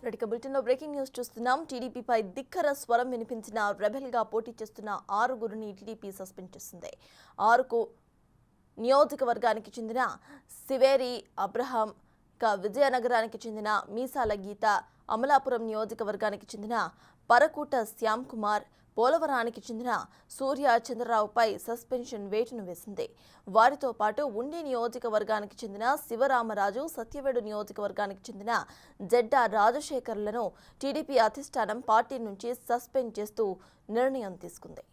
Right బులెటిన్లో breaking news చూస్తున్నాం. టీడీపీపై ధిక్కర స్వరం వినిపించిన రెబెల్గా పోటీ చేస్తున్న 6గురిని టీడీపీ సస్పెండ్ చేసింది. 6కు నియోజకవర్గానికి చెందిన సివేరి అబ్రహాం, విజయనగరానికి చెందిన మీసాల గీత, అమలాపురం నియోజకవర్గానికి చెందిన పరకూట శ్యామ్ కుమార్, పోలవరానికి చెందిన సూర్య చంద్రరావుపై సస్పెన్షన్ వేటును వేసింది. వారితో పాటు ఉండి నియోజకవర్గానికి చెందిన శివరామరాజు, సత్యవేడు నియోజకవర్గానికి చెందిన జెడ్డా రాజశేఖర్లను టీడీపీ అధిష్టానం పార్టీ నుంచి సస్పెండ్ చేస్తూ నిర్ణయం తీసుకుంది.